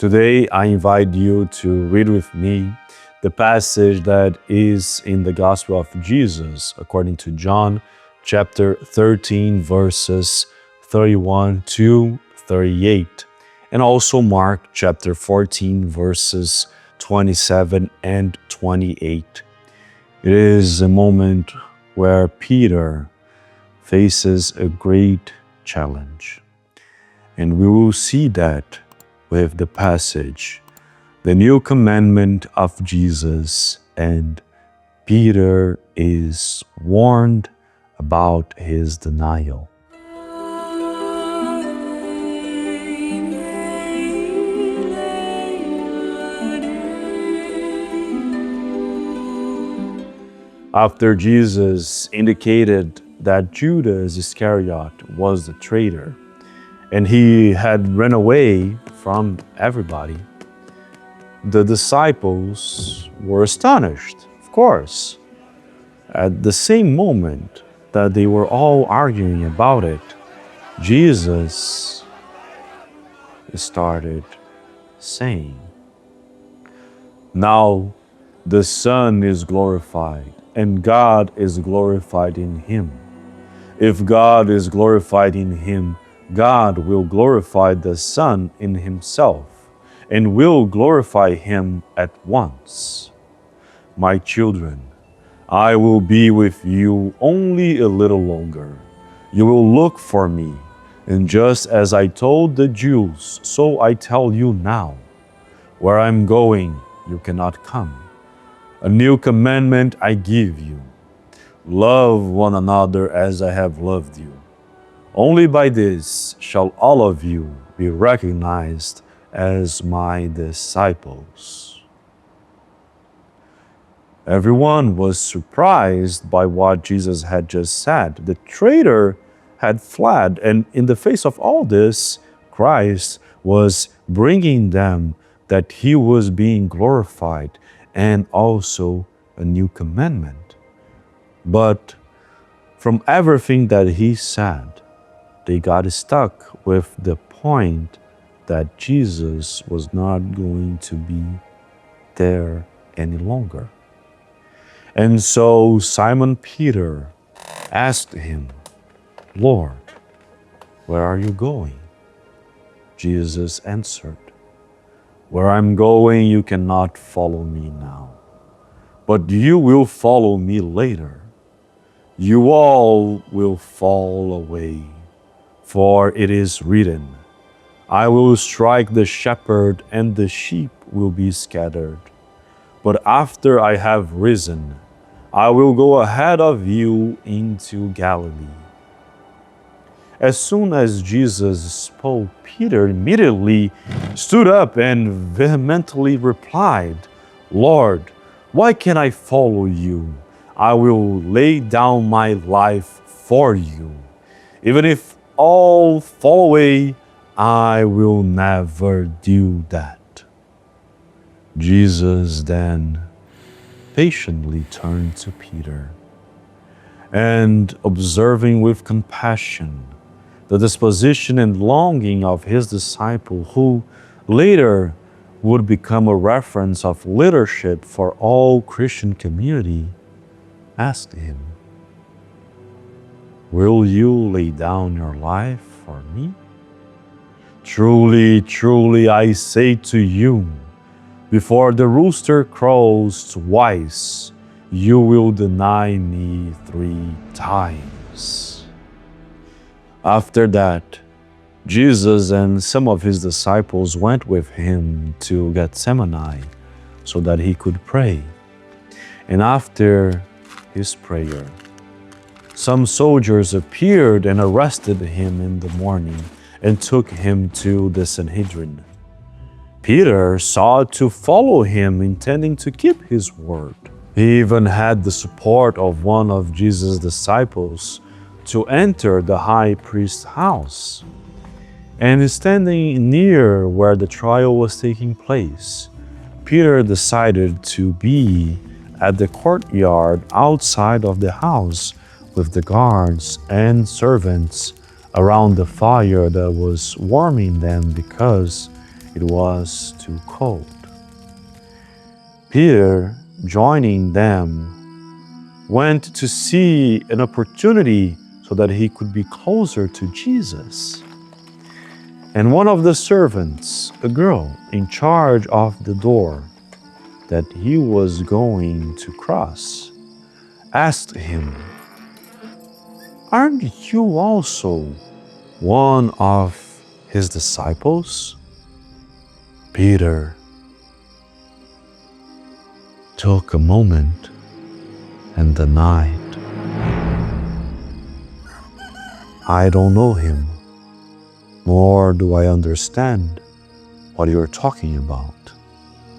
Today, I invite you to read with me the passage that is in the Gospel of Jesus, according to John chapter 13, verses 31 to 38, and also Mark chapter 14, verses 27 and 28. It is a moment where Peter faces a great challenge. And we will see that with the passage, the new commandment of Jesus, and Peter is warned about his denial. After Jesus indicated that Judas Iscariot was the traitor, and he had run away from everybody, the disciples were astonished, of course. At the same moment that they were all arguing about it, Jesus started saying, "Now the Son is glorified, and God is glorified in him. If God is glorified in him, God will glorify the Son in himself, and will glorify him at once. My children, I will be with you only a little longer. You will look for me, and just as I told the Jews, so I tell you now. Where I'm going, you cannot come. A new commandment I give you. Love one another as I have loved you. Only by this shall all of you be recognized as my disciples." Everyone was surprised by what Jesus had just said. The traitor had fled, and in the face of all this, Christ was bringing them that he was being glorified and also a new commandment. But from everything that he said, they got stuck with the point that Jesus was not going to be there any longer. And so Simon Peter asked him, "Lord, where are you going?" Jesus answered, "Where I'm going, you cannot follow me now, but you will follow me later. You all will fall away. For it is written, I will strike the shepherd and the sheep will be scattered. But after I have risen, I will go ahead of you into Galilee." As soon as Jesus spoke, Peter immediately stood up and vehemently replied, "Lord, why can't I follow you? I will lay down my life for you. Even if all fall away, I will never do that." Jesus then patiently turned to Peter and, observing with compassion the disposition and longing of his disciple, who later would become a reference of leadership for all Christian community, asked him, "Will you lay down your life for me? Truly, truly, I say to you, before the rooster crows twice, you will deny me 3 times." After that, Jesus and some of his disciples went with him to Gethsemane so that he could pray. And after his prayer, some soldiers appeared and arrested him in the morning and took him to the Sanhedrin. Peter sought to follow him, intending to keep his word. He even had the support of one of Jesus' disciples to enter the high priest's house. And standing near where the trial was taking place, Peter decided to be at the courtyard outside of the house with the guards and servants around the fire that was warming them, because It was too cold. Peter, joining them, went to see an opportunity so that he could be closer to Jesus. And one of the servants, a girl in charge of the door that he was going to cross, asked him, "Aren't you also one of his disciples?" Peter took a moment and denied, "I don't know him, nor do I understand what you're talking about."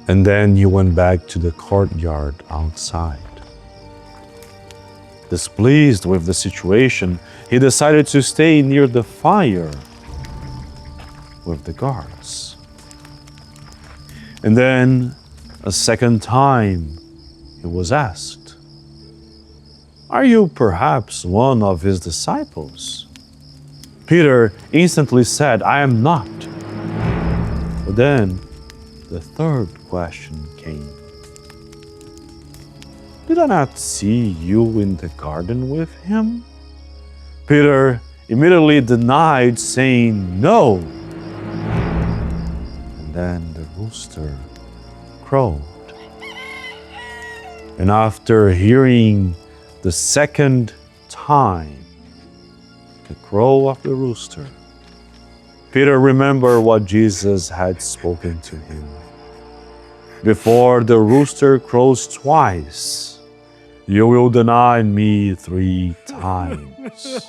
And then he went back to the courtyard outside. Displeased with the situation, he decided to stay near the fire with the guards. And then, a second time, he was asked, "Are you perhaps one of his disciples?" Peter instantly said, "I am not." But then the third question came. "Did I not see you in the garden with him?" Peter immediately denied, saying, "No." And then the rooster crowed. And after hearing the second time the crow of the rooster, Peter remembered what Jesus had spoken to him. "Before the rooster crows twice, you will deny me 3 times."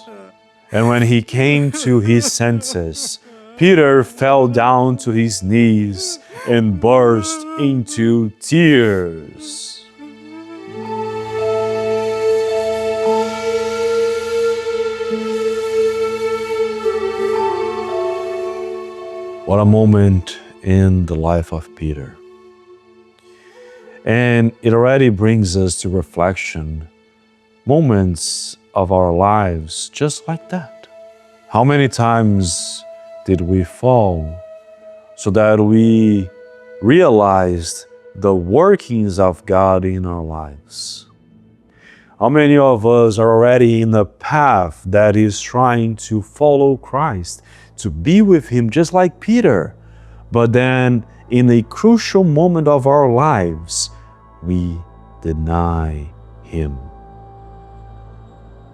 And when he came to his senses, Peter fell down to his knees and burst into tears. What a moment in the life of Peter. And it already brings us to reflection, moments of our lives just like that. How many times did we fall so that we realized the workings of God in our lives? How many of us are already in a path that is trying to follow Christ, to be with Him just like Peter, but then in a crucial moment of our lives, we deny Him?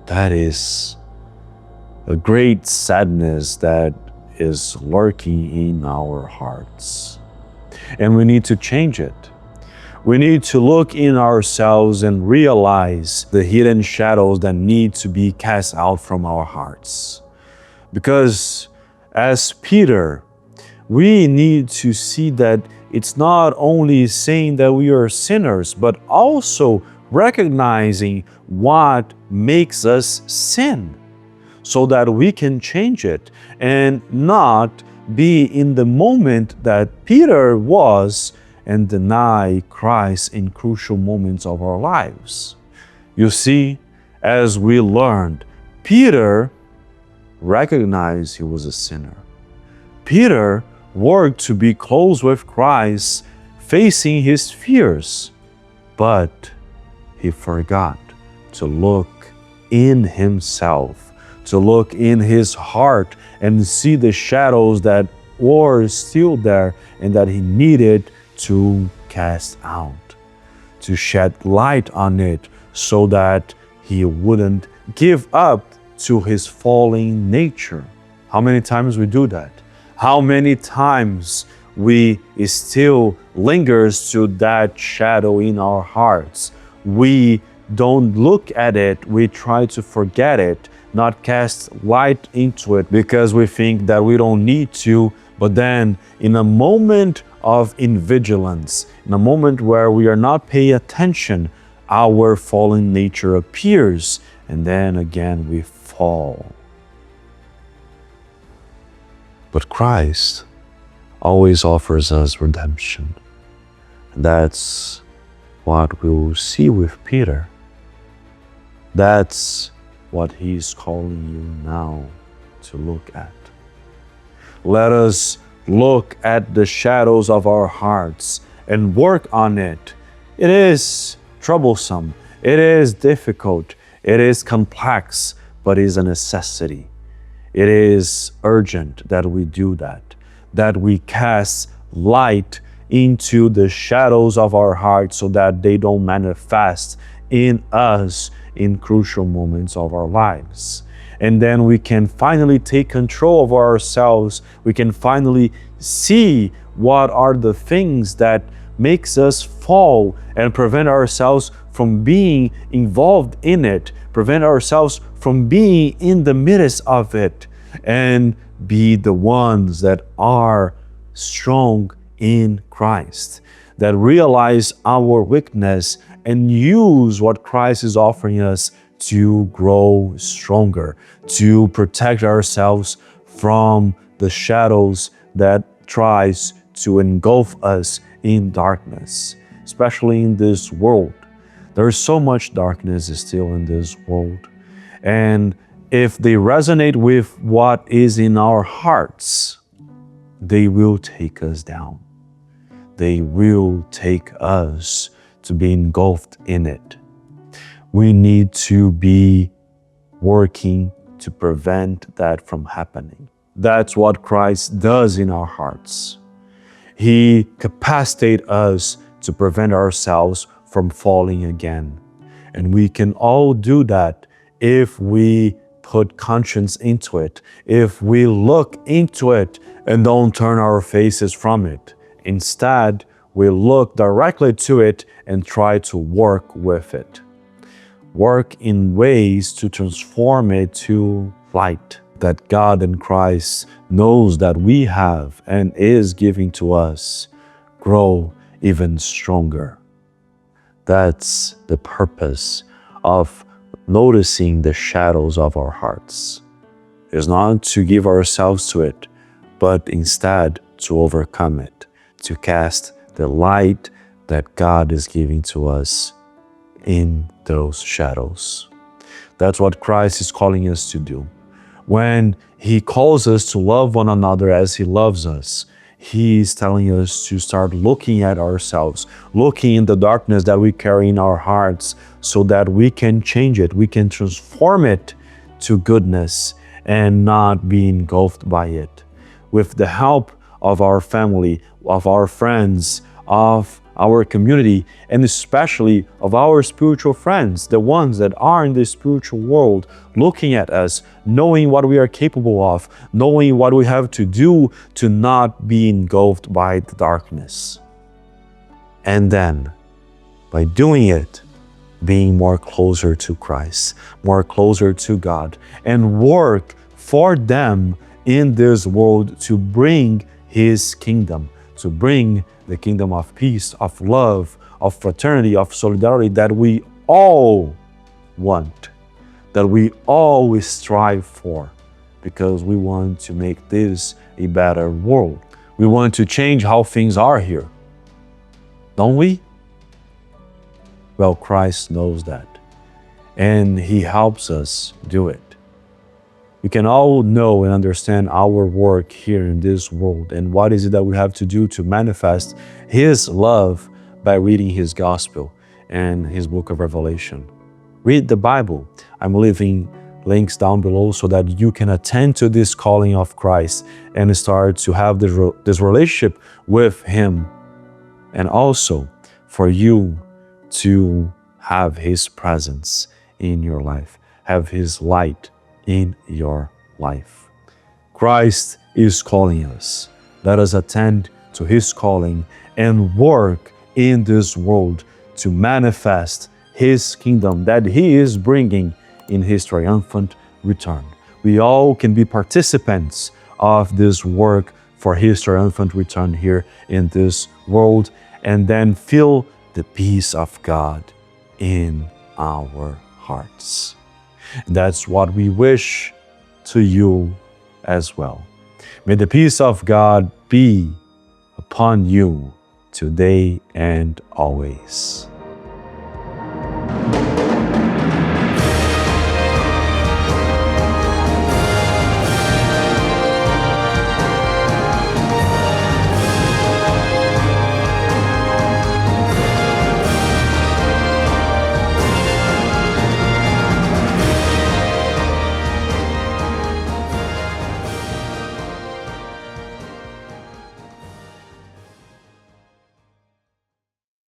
That is a great sadness that is lurking in our hearts. And we need to change it. We need to look in ourselves and realize the hidden shadows that need to be cast out from our hearts. Because as Peter, we need to see that it's not only saying that we are sinners, but also recognizing what makes us sin, so that we can change it and not be in the moment that Peter was and deny Christ in crucial moments of our lives. You see, as we learned, Peter recognized he was a sinner. Peter worked to be close with Christ, facing his fears, but he forgot to look in himself, to look in his heart and see the shadows that were still there and that he needed to cast out, to shed light on it so that he wouldn't give up to his falling nature. How many times we do that? How many times we still lingers to that shadow in our hearts? We don't look at it, we try to forget it, not cast light into it because we think that we don't need to, but then in a moment of invigilance, in a moment where we are not paying attention, our fallen nature appears, and then again we fall. But Christ always offers us redemption. And that's what we'll see with Peter. That's what He's calling you now to look at. Let us look at the shadows of our hearts and work on it. It is troublesome, it is difficult, it is complex, but it is a necessity. It is urgent that we do that we cast light into the shadows of our hearts so that they don't manifest in us in crucial moments of our lives. And then we can finally take control of ourselves. We can finally see what are the things that makes us fall and prevent ourselves from being involved in it, prevent ourselves from being in the midst of it, and be the ones that are strong in Christ, that realize our weakness and use what Christ is offering us to grow stronger, to protect ourselves from the shadows that tries to engulf us in darkness, especially in this world. There is so much darkness still in this world. And if they resonate with what is in our hearts, they will take us down. They will take us to be engulfed in it. We need to be working to prevent that from happening. That's what Christ does in our hearts. He capacitates us to prevent ourselves from falling again. And we can all do that if we put conscience into it, if we look into it and don't turn our faces from it. Instead, we look directly to it and try to work with it. Work in ways to transform it to light that God and Christ knows that we have and is giving to us. Grow even stronger. That's the purpose of noticing the shadows of our hearts. It's not to give ourselves to it, but instead to overcome it, to cast the light that God is giving to us in those shadows. That's what Christ is calling us to do. When He calls us to love one another as He loves us, He is telling us to start looking at ourselves, looking in the darkness that we carry in our hearts so that we can change it, we can transform it to goodness and not be engulfed by it. With the help of our family, of our friends, of our community, and especially of our spiritual friends, the ones that are in the spiritual world, looking at us, knowing what we are capable of, knowing what we have to do to not be engulfed by the darkness. And then, by doing it, being more closer to Christ, more closer to God, and work for them in this world to bring His kingdom, to bring the kingdom of peace, of love, of fraternity, of solidarity that we all want, that we always strive for, because we want to make this a better world. We want to change how things are here, don't we? Well, Christ knows that, and He helps us do it. We can all know and understand our work here in this world and what is it that we have to do to manifest His love by reading His gospel and His book of Revelation. Read the Bible. I'm leaving links down below so that you can attend to this calling of Christ and start to have this relationship with Him, and also for you to have His presence in your life, have His light in your life. Christ is calling us. Let us attend to His calling and work in this world to manifest His kingdom that He is bringing in His triumphant return. We all can be participants of this work for His triumphant return here in this world, and then feel the peace of God in our hearts. That's what we wish to you as well. May the peace of God be upon you today and always.